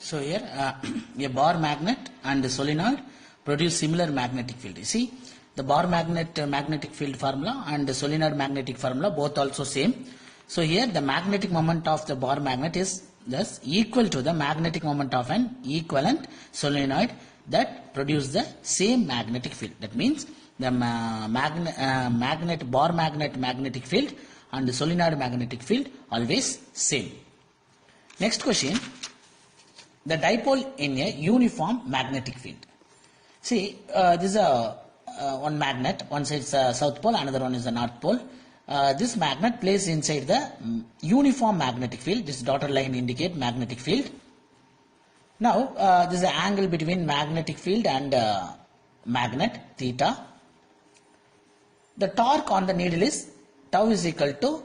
So here a bar magnet and a solenoid produce similar magnetic field. You see the bar magnet magnetic field formula and the solenoid magnetic formula both also same. So here the magnetic moment of the bar magnet is thus equal to the magnetic moment of an equivalent solenoid that produce the same magnetic field. That means the bar magnet magnetic field and the solenoid magnetic field always same. Next question. The dipole in a uniform magnetic field. See, this is one magnet. One side is the south pole, another one is the north pole. This magnet placed inside the uniform magnetic field. This dotted line indicate magnetic field. Now, this is the angle between magnetic field and magnet theta. The torque on the needle is tau is equal to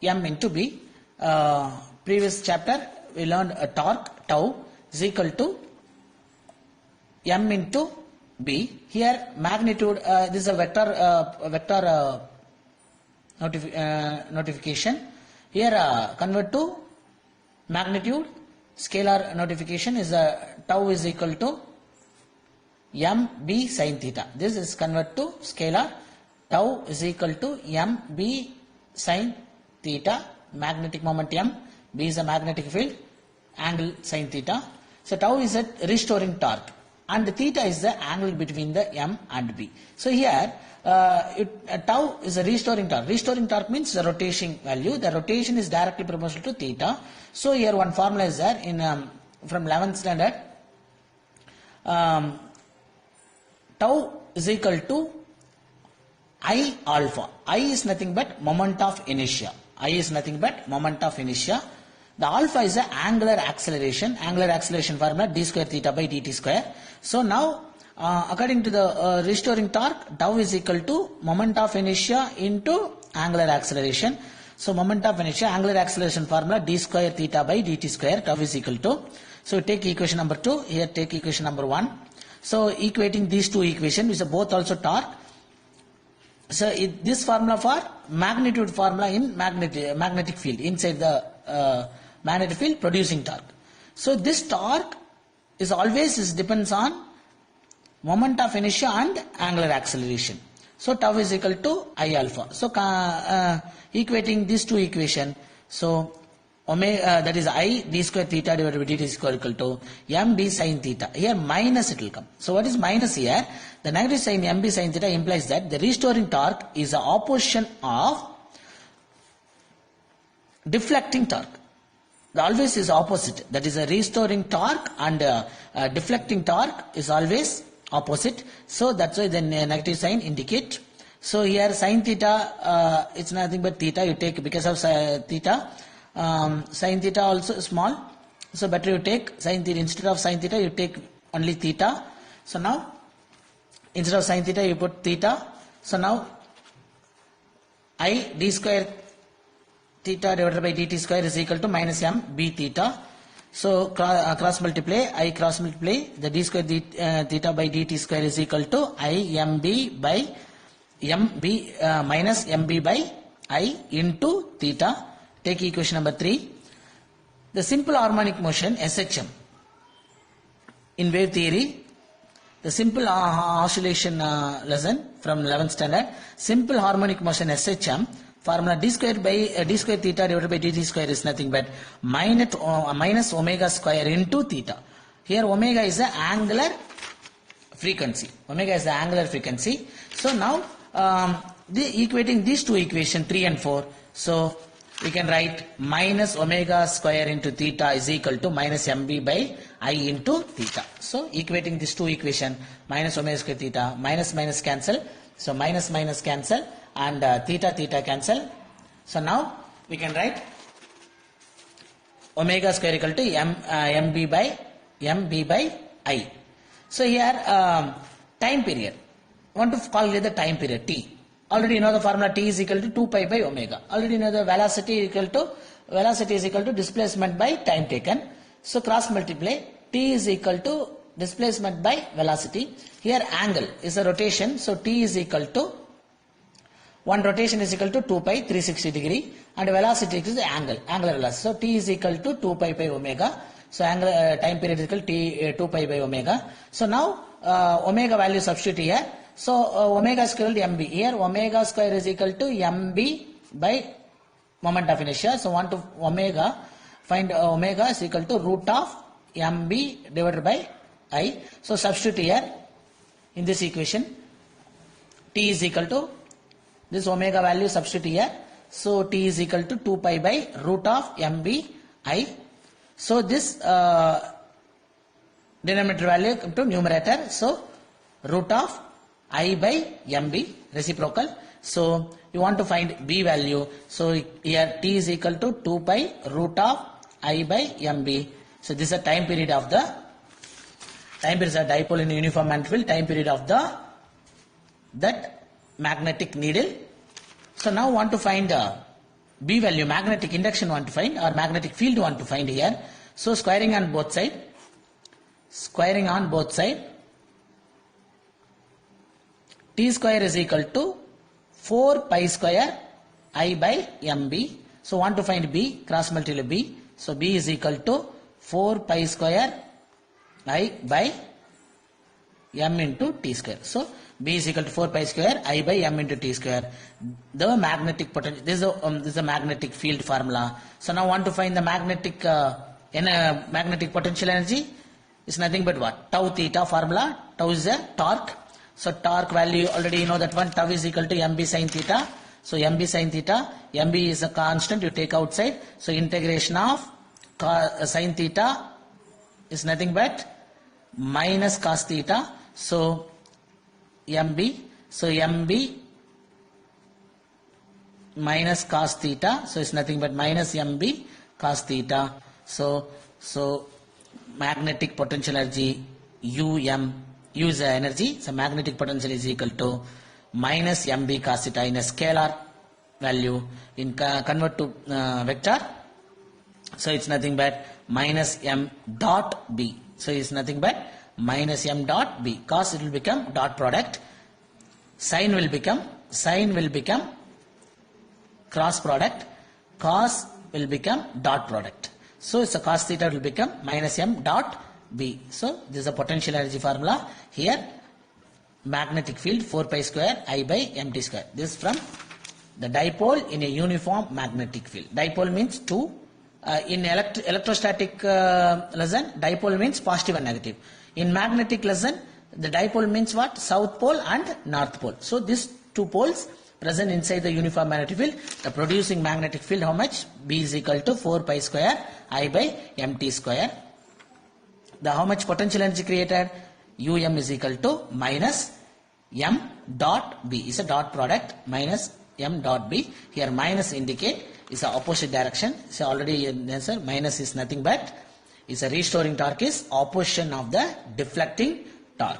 m into b. Previous chapter we learned a torque tau is equal to m into b. Here magnitude, this is a vector notification. Here convert to magnitude. Scalar notification is tau is equal to m b sin theta. This is convert to scalar. Tau is equal to m b sin theta. Magnetic moment m. B is a magnetic field. Angle sin theta. So tau is a restoring torque and theta is the angle between the m and b. So here tau is a restoring torque. Restoring torque means the rotation value. The rotation is directly proportional to theta. So here one formula is there in from 11th standard. Tau is equal to I alpha. I is nothing but moment of inertia. I is nothing but moment of inertia. The alpha is the angular acceleration. Angular acceleration formula d square theta by dt square. So now according to the restoring torque, tau is equal to moment of inertia into angular acceleration. So moment of inertia, angular acceleration formula d square theta by dt square, tau is equal to. So take equation number 2. Here take equation number 1. So equating these two equations, which are both also torque. So this formula for magnitude formula in magnetic field inside the magnetic field producing torque. So this torque is always depends on moment of inertia and angular acceleration. So tau is equal to I alpha. So equating these two equation. So omega that is I d square theta divided by dt square equal to mb sin theta. Here minus it will come. So what is minus here? The negative sign mb sin theta implies that the restoring torque is the opposition of deflecting torque. The always is opposite. That is a restoring torque and deflecting torque is always opposite. So that's why the negative sign indicate. So here sin theta it's nothing but theta you take because of theta. Sin theta also small. So better you take sin theta instead of sin theta you take only theta. So now instead of sin theta you put theta. So now I d square theta divided by dt square is equal to minus m b theta. So cross multiply, I cross multiply, the d square theta by dt square is equal to I mb by mb minus mb by I into theta. Take equation number 3. The simple harmonic motion SHM in wave theory, the simple oscillation lesson from 11th standard, simple harmonic motion SHM formula d square theta divided by dt square is nothing but minus omega square into theta. Here omega is the angular frequency. Omega is the angular frequency. So now equating these two equations 3 and 4. So we can write minus omega square into theta is equal to minus mb by I into theta. So equating these two equations, minus omega square theta, minus cancel. So minus cancel and theta cancel. So now we can write omega square equal to mb by I. So here time period. Want to calculate the time period t. Already you know the formula t is equal to 2 pi by omega. Already you know the velocity is equal to displacement by time taken. So cross multiply, t is equal to displacement by velocity. Here angle is a rotation. So t is equal to one rotation is equal to 2 pi 360 degree and velocity is the angular velocity. So t is equal to 2 pi by omega. So angle time period is equal to t 2 pi by omega. So now omega value substitute here. So omega is equal to mb. Here omega square is equal to mb by moment of inertia. So want to omega, find omega is equal to root of mb divided by I. So substitute here in this equation. T is equal to this omega value substitute here. So T is equal to 2 pi by root of mb I. So this denominator value come to numerator. So root of I by mb reciprocal. So you want to find b value. So here T is equal to 2 pi root of I by mb. So this is a time period of the dipole in uniform magnetic field, time period of that magnetic needle. So now want to find b value, magnetic induction want to find, or magnetic field want to find here. So squaring on both side, T square is equal to 4 pi square I by mb. So want to find b, cross multiply b. So b is equal to 4 pi square I by m into t square. So b is equal to 4 pi square I by m into t square. The magnetic potential, this is a magnetic field formula. So now want to find the magnetic magnetic potential energy is nothing but what? Tau theta formula. Tau is a torque. So torque value already you know that one. Tau is equal to mb sin theta. So mb sin theta, mb is a constant you take outside. So integration of sin theta is nothing but minus cos theta. So mb minus cos theta. So it's nothing but minus mb cos theta. So magnetic potential energy U is the energy. So magnetic potential is equal to minus mb cos theta in a scalar value. In convert to vector. So it's nothing but minus m dot b. So it's nothing but minus m dot b. Cos it will become dot product. Sin will become cross product. Cos will become dot product. So it's a cos theta will become minus m dot b. So this is a potential energy formula. Here magnetic field 4 pi square I by mt square. This is from the dipole in a uniform magnetic field. Dipole means two. In electrostatic lesson, dipole means positive and negative. In magnetic lesson, the dipole means what? South pole and north pole. So these two poles present inside the uniform magnetic field, the producing magnetic field how much? B is equal to 4 pi square I by mt square. The how much potential energy created? Um is equal to minus m dot b. Is a dot product, minus m dot b. Here minus indicate is a opposite direction. So already answer, minus is nothing but is a restoring torque is opposition of the deflecting torque.